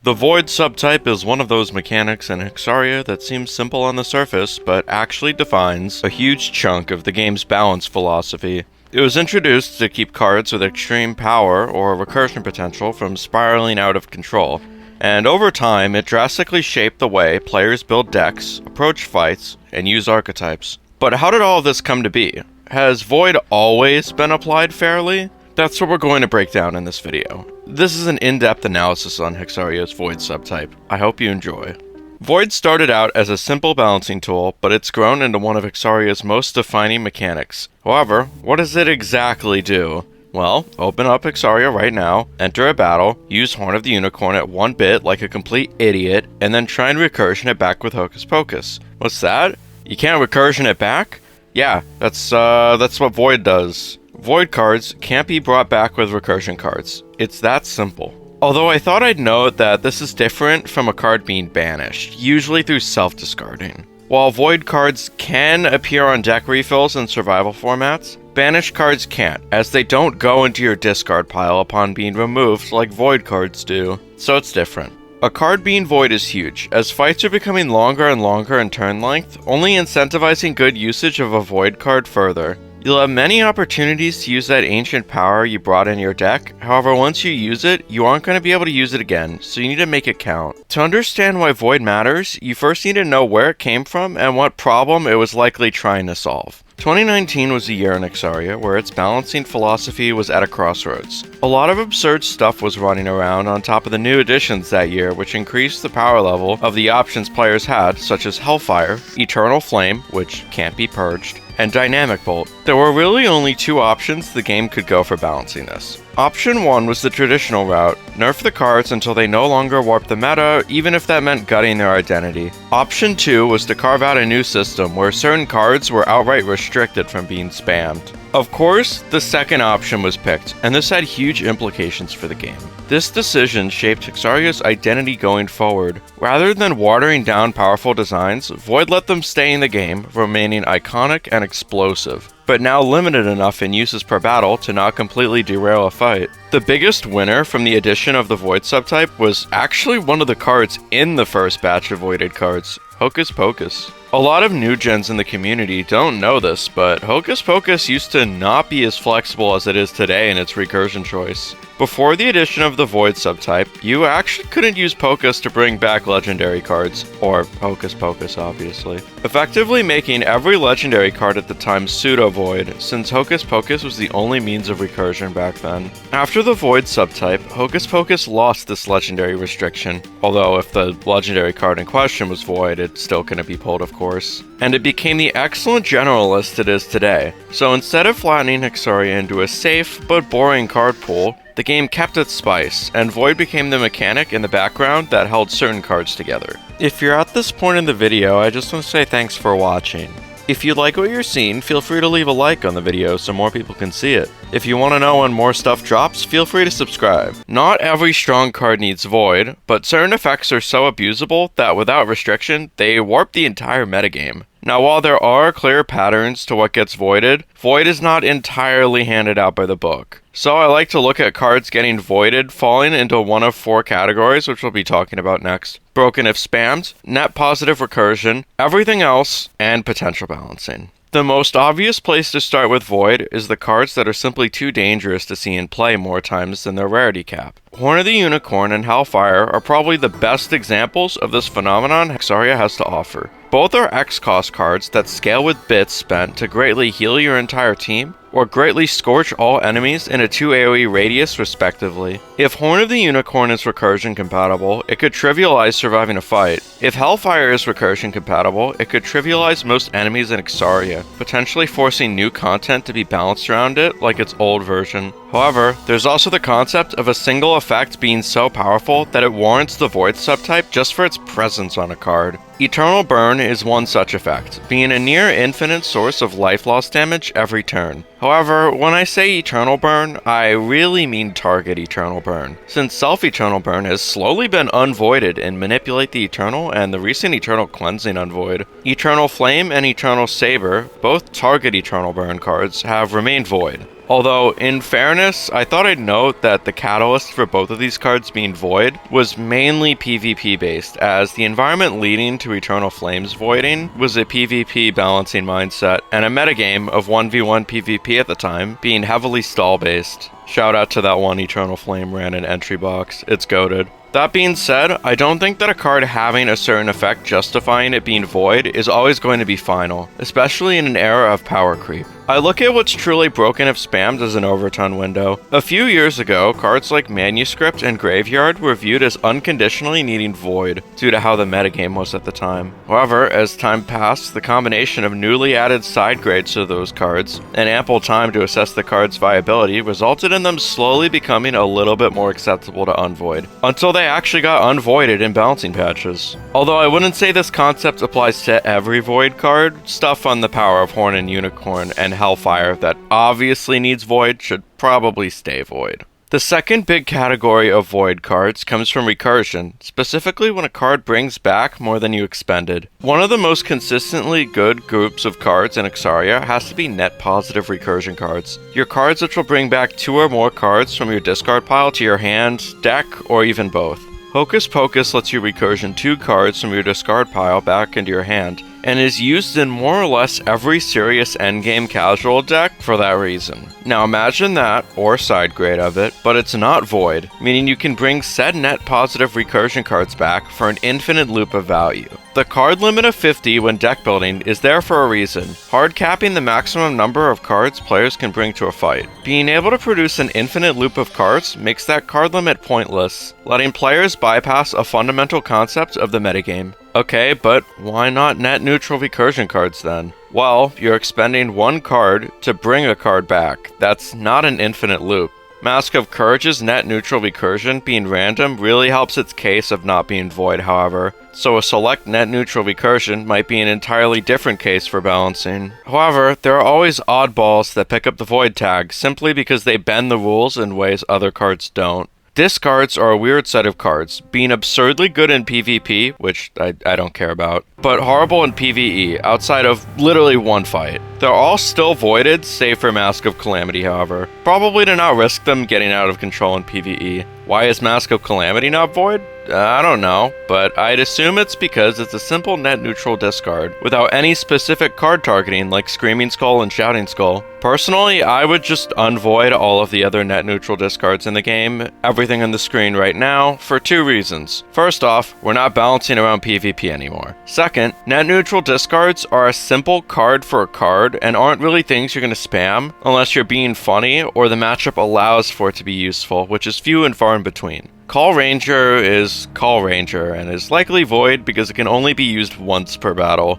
The Void subtype is one of those mechanics in Hexaria that seems simple on the surface, but actually defines a huge chunk of the game's balance philosophy. It was introduced to keep cards with extreme power or recursion potential from spiraling out of control, and over time it drastically shaped the way players build decks, approach fights, and use archetypes. But how did all of this come to be? Has Void always been applied fairly? That's what we're going to break down in this video. This is an in-depth analysis on Hexaria's Void subtype. I hope you enjoy. Void started out as a simple balancing tool, but it's grown into one of Hexaria's most defining mechanics. However, what does it exactly do? Well, open up Hexaria right now, enter a battle, use Horn of the Unicorn at 1 bit like a complete idiot, and then try and recursion it back with Hocus Pocus. What's that? You can't recursion it back? Yeah, that's what Void does. Void cards can't be brought back with recursion cards. It's that simple. Although I thought I'd note that this is different from a card being banished, usually through self-discarding. While Void cards can appear on deck refills in survival formats, banished cards can't, as they don't go into your discard pile upon being removed like Void cards do. So it's different. A card being Void is huge, as fights are becoming longer and longer in turn length, only incentivizing good usage of a Void card further. You'll have many opportunities to use that ancient power you brought in your deck, however once you use it, you aren't going to be able to use it again, so you need to make it count. To understand why Void matters, you first need to know where it came from and what problem it was likely trying to solve. 2019 was a year in Hexaria where its balancing philosophy was at a crossroads. A lot of absurd stuff was running around on top of the new additions that year, which increased the power level of the options players had, such as Hellfire, Eternal Flame, which can't be purged, and Dynamic Bolt. There were really only 2 options the game could go for balancing this. Option 1 was the traditional route, nerf the cards until they no longer warp the meta, even if that meant gutting their identity. Option 2 was to carve out a new system where certain cards were outright restricted from being spammed. Of course, the second option was picked, and this had huge implications for the game. This decision shaped Hexaria's identity going forward. Rather than watering down powerful designs, Void let them stay in the game, remaining iconic and explosive, but now limited enough in uses per battle to not completely derail a fight. The biggest winner from the addition of the Void subtype was actually one of the cards in the first batch of Voided cards, Hocus Pocus. A lot of new gens in the community don't know this, but Hocus Pocus used to not be as flexible as it is today in its recursion choice. Before the addition of the Void subtype, you actually couldn't use Pocus to bring back legendary cards, or Hocus Pocus obviously, effectively making every legendary card at the time pseudo-Void, since Hocus Pocus was the only means of recursion back then. After the Void subtype, Hocus Pocus lost this legendary restriction, although if the legendary card in question was Void, it still couldn't be pulled of course, and it became the excellent generalist it is today. So instead of flattening Hexaria into a safe but boring card pool, the game kept its spice, and Void became the mechanic in the background that held certain cards together. If you're at this point in the video, I just want to say thanks for watching. If you like what you're seeing, feel free to leave a like on the video so more people can see it. If you want to know when more stuff drops, feel free to subscribe. Not every strong card needs Void, but certain effects are so abusable that without restriction, they warp the entire metagame. Now while there are clear patterns to what gets voided, Void is not entirely handed out by the book. So I like to look at cards getting voided falling into one of 4 categories, which we'll be talking about next. Broken if spammed, net positive recursion, everything else, and potential balancing. The most obvious place to start with Void is the cards that are simply too dangerous to see in play more times than their rarity cap. Horn of the Unicorn and Hellfire are probably the best examples of this phenomenon Hexaria has to offer. Both are X-cost cards that scale with bits spent to greatly heal your entire team, or greatly scorch all enemies in a 2 AoE radius respectively. If Horn of the Unicorn is recursion compatible, it could trivialize surviving a fight. If Hellfire is recursion compatible, it could trivialize most enemies in Hexaria, potentially forcing new content to be balanced around it like its old version. However, there's also the concept of a single effect being so powerful that it warrants the Void subtype just for its presence on a card. Eternal Burn is one such effect, being a near infinite source of life loss damage every turn. However, when I say Eternal Burn, I really mean target Eternal Burn, since Self-Eternal Burn has slowly been unvoided in Manipulate the Eternal and the recent Eternal Cleansing Unvoid. Eternal Flame and Eternal Saber, both target Eternal Burn cards, have remained void. Although, in fairness, I thought I'd note that the catalyst for both of these cards being Void was mainly PvP based, as the environment leading to Eternal Flames voiding was a PvP balancing mindset, and a metagame of 1v1 PvP at the time being heavily stall based. Shout out to that one Eternal Flame ran in entry box, it's goated. That being said, I don't think that a card having a certain effect justifying it being void is always going to be final, especially in an era of power creep. I look at what's truly broken if spammed as an overton window. A few years ago, cards like Manuscript and Graveyard were viewed as unconditionally needing void, due to how the metagame was at the time. However, as time passed, the combination of newly added side grades to those cards, and ample time to assess the card's viability, resulted in them slowly becoming a little bit more acceptable to unvoid, until they actually got unvoided in balancing patches. Although I wouldn't say this concept applies to every void card, stuff on the power of Horn and Unicorn and Hellfire that obviously needs void should probably stay void. The second big category of void cards comes from Recursion, specifically when a card brings back more than you expended. One of the most consistently good groups of cards in Hexaria has to be net positive Recursion cards. Your cards which will bring back 2 or more cards from your discard pile to your hand, deck, or even both. Hocus Pocus lets you Recursion 2 cards from your discard pile back into your hand, and is used in more or less every serious endgame casual deck for that reason. Now imagine that, or side grade of it, but it's not void, meaning you can bring said net positive Recursion cards back for an infinite loop of value. The card limit of 50 when deck building is there for a reason, hard capping the maximum number of cards players can bring to a fight. Being able to produce an infinite loop of cards makes that card limit pointless, letting players bypass a fundamental concept of the metagame. Okay, but why not net neutral Recursion cards then? Well, you're expending 1 card to bring a card back. That's not an infinite loop. Mask of Courage's net neutral Recursion being random really helps its case of not being void, however, so a select net neutral Recursion might be an entirely different case for balancing. However, there are always oddballs that pick up the void tag simply because they bend the rules in ways other cards don't. Discards are a weird set of cards, being absurdly good in PvP, which I don't care about, but horrible in PvE, outside of literally 1 fight. They're all still voided, save for Mask of Calamity, however. Probably to not risk them getting out of control in PvE. Why is Mask of Calamity not void? I don't know, but I'd assume it's because it's a simple net neutral discard, without any specific card targeting like Screaming Skull and Shouting Skull. Personally, I would just unvoid all of the other net neutral discards in the game, everything on the screen right now, for 2 reasons. First off, we're not balancing around PvP anymore. Second, net neutral discards are a simple card for a card, and aren't really things you're going to spam, unless you're being funny or the matchup allows for it to be useful, which is few and far in between. Call Ranger is Call Ranger, and is likely void because it can only be used once per battle.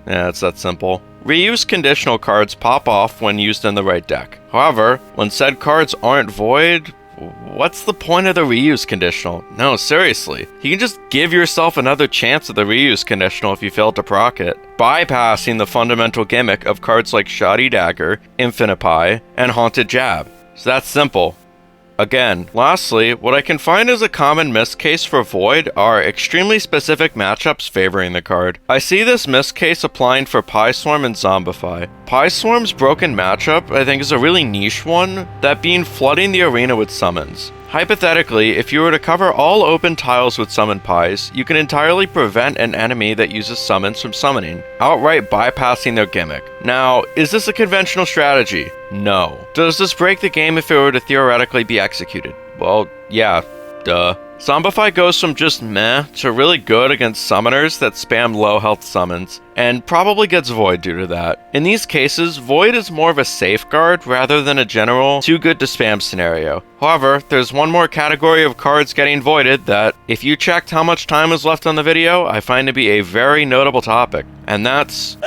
Yeah, it's that simple. Reuse conditional cards pop off when used in the right deck. However, when said cards aren't void, what's the point of the reuse conditional? No, seriously. You can just give yourself another chance at the reuse conditional if you fail to proc it, bypassing the fundamental gimmick of cards like Shoddy Dagger, Infinite Pie, and Haunted Jab. So that's simple. Again, lastly, what I can find as a common Misc case for Void are extremely specific matchups favoring the card. I see this Misc case applying for Pie Swarm and Zombify. Pie Swarm's broken matchup, I think, is a really niche one, that being flooding the arena with summons. Hypothetically, if you were to cover all open tiles with summon pies, you can entirely prevent an enemy that uses summons from summoning, outright bypassing their gimmick. Now, is this a conventional strategy? No. Does this break the game if it were to theoretically be executed? Well, yeah, duh. Zombify goes from just meh to really good against summoners that spam low health summons, and probably gets Void due to that. In these cases, Void is more of a safeguard rather than a general too good to spam scenario. However, there's one more category of cards getting voided that, if you checked how much time is left on the video, I find to be a very notable topic, and that's...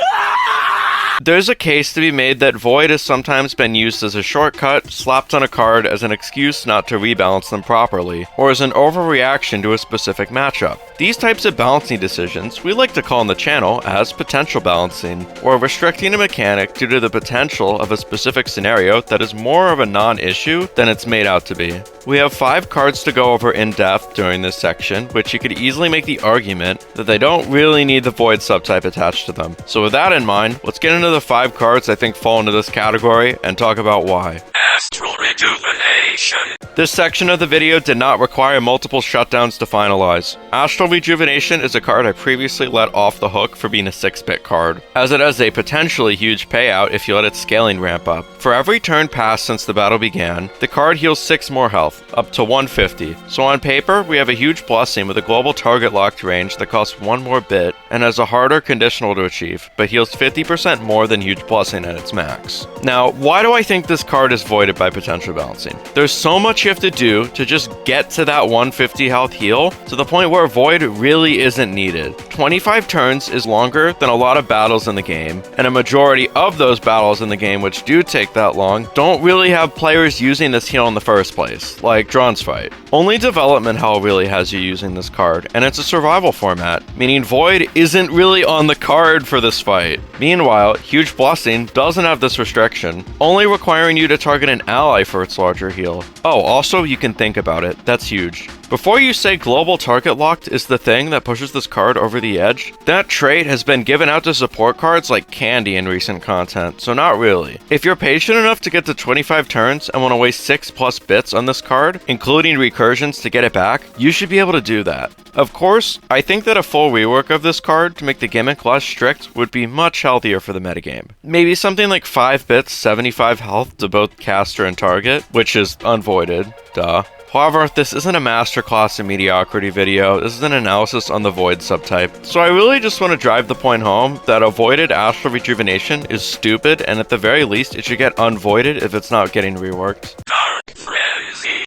There's a case to be made that Void has sometimes been used as a shortcut, slapped on a card as an excuse not to rebalance them properly, or as an overreaction to a specific matchup. These types of balancing decisions we like to call on the channel as potential balancing, or restricting a mechanic due to the potential of a specific scenario that is more of a non-issue than it's made out to be. We have 5 cards to go over in depth during this section, which you could easily make the argument that they don't really need the Void subtype attached to them. So with that in mind, let's get into the 5 cards I think fall into this category and talk about why. Astral Rejuvenation. This section of the video did not require multiple shutdowns to finalize. Astral Rejuvenation is a card I previously let off the hook for being a 6-bit card, as it has a potentially huge payout if you let its scaling ramp up. For every turn passed since the battle began, the card heals 6 more health, up to 150. So on paper, we have a huge blessing with a global target locked range that costs 1 more bit and has a harder conditional to achieve, but heals 50% more than Huge Blessing at its max. Now, why do I think this card is voided by potential balancing? There's so much you have to do to just get to that 150 health heal, to the point where Void really isn't needed. 25 turns is longer than a lot of battles in the game, and a majority of those battles in the game which do take that long don't really have players using this heal in the first place, like Drawn's Fight. Only Development Hell really has you using this card, and it's a survival format, meaning Void isn't really on the card for this fight. Meanwhile, Huge Blessing doesn't have this restriction, only requiring you to target an ally for its larger heal. Oh, also you can think about it, that's huge. Before you say global target locked is the thing that pushes this card over the edge, that trait has been given out to support cards like candy in recent content, so not really. If you're patient enough to get to 25 turns and want to waste 6+ bits on this card, including recursions to get it back, you should be able to do that. Of course, I think that a full rework of this card to make the gimmick less strict would be much healthier for the metagame. Maybe something like 5 bits, 75 health to both caster and target, which is unvoided, duh. However, this isn't a masterclass in mediocrity video, this is an analysis on the Void subtype. So I really just want to drive the point home that a voided Astral Rejuvenation is stupid, and at the very least it should get unvoided if it's not getting reworked.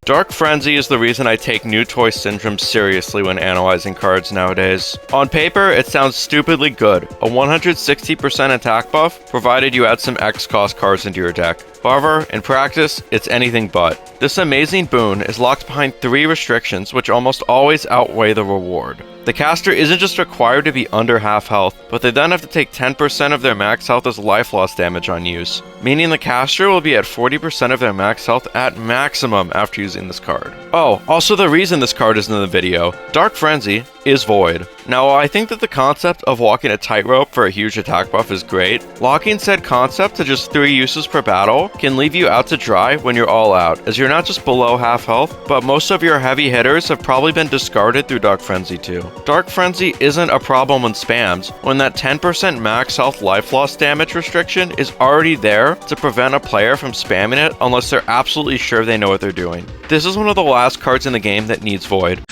Dark Frenzy is the reason I take New Toy Syndrome seriously when analyzing cards nowadays. On paper, it sounds stupidly good, a 160% attack buff, provided you add some X-cost cards into your deck. However, in practice, it's anything but. This amazing boon is locked behind 3 restrictions which almost always outweigh the reward. The caster isn't just required to be under half health, but they then have to take 10% of their max health as life loss damage on use, meaning the caster will be at 40% of their max health at maximum after using this card. Oh, also the reason this card is in the video, Dark Frenzy is void. Now, while I think that the concept of walking a tightrope for a huge attack buff is great, locking said concept to just 3 uses per battle can leave you out to dry when you're all out, as you're not just below half health, but most of your heavy hitters have probably been discarded through Dark Frenzy too. Dark Frenzy isn't a problem when spammed, when that 10% max health life loss damage restriction is already there to prevent a player from spamming it unless they're absolutely sure they know what they're doing. This is one of the last cards in the game that needs Void.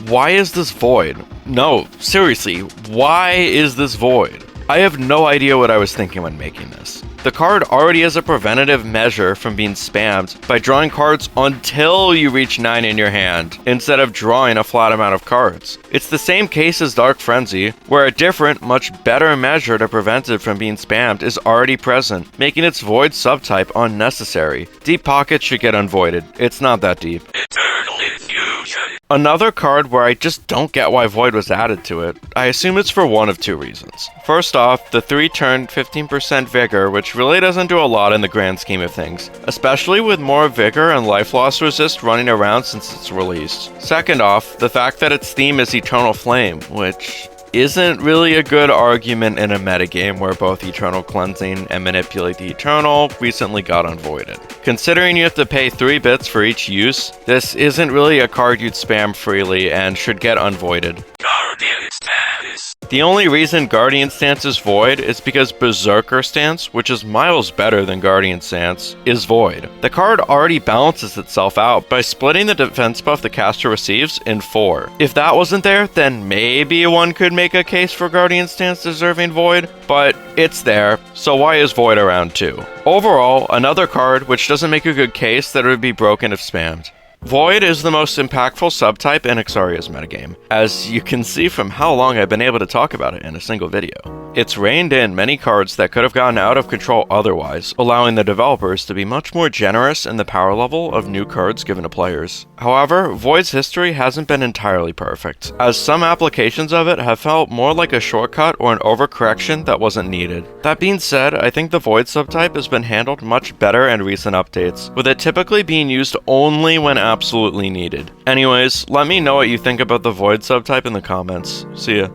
Why is this void? No, seriously, why is this void? I have no idea what I was thinking when making this. The card already has a preventative measure from being spammed by drawing cards until you reach 9 in your hand, instead of drawing a flat amount of cards. It's the same case as Dark Frenzy, where a different, much better measure to prevent it from being spammed is already present, making its Void subtype unnecessary. Deep Pockets should get unvoided. It's not that deep. Eternal Infusion. Another card where I just don't get why Void was added to it. I assume it's for one of 2 reasons. First off, the 3-turn 15% Vigor, which really doesn't do a lot in the grand scheme of things, especially with more Vigor and Life Loss Resist running around since its release. Second off, the fact that its theme is Eternal Flame, which isn't really a good argument in a metagame where both Eternal Cleansing and Manipulate the Eternal recently got unvoided. Considering you have to pay 3 bits for each use, this isn't really a card you'd spam freely and should get unvoided. Guardian Status. The only reason Guardian Stance is void is because Berserker Stance, which is miles better than Guardian Stance, is void. The card already balances itself out by splitting the defense buff the caster receives in 4. If that wasn't there, then maybe one could make a case for Guardian Stance deserving void, but it's there, so why is void around too? Overall, another card which doesn't make a good case that it would be broken if spammed. Void is the most impactful subtype in Hexaria's metagame, as you can see from how long I've been able to talk about it in a single video. It's reined in many cards that could have gotten out of control otherwise, allowing the developers to be much more generous in the power level of new cards given to players. However, Void's history hasn't been entirely perfect, as some applications of it have felt more like a shortcut or an overcorrection that wasn't needed. That being said, I think the Void subtype has been handled much better in recent updates, with it typically being used only when absolutely needed. Anyways, let me know what you think about the Void subtype in the comments. See ya.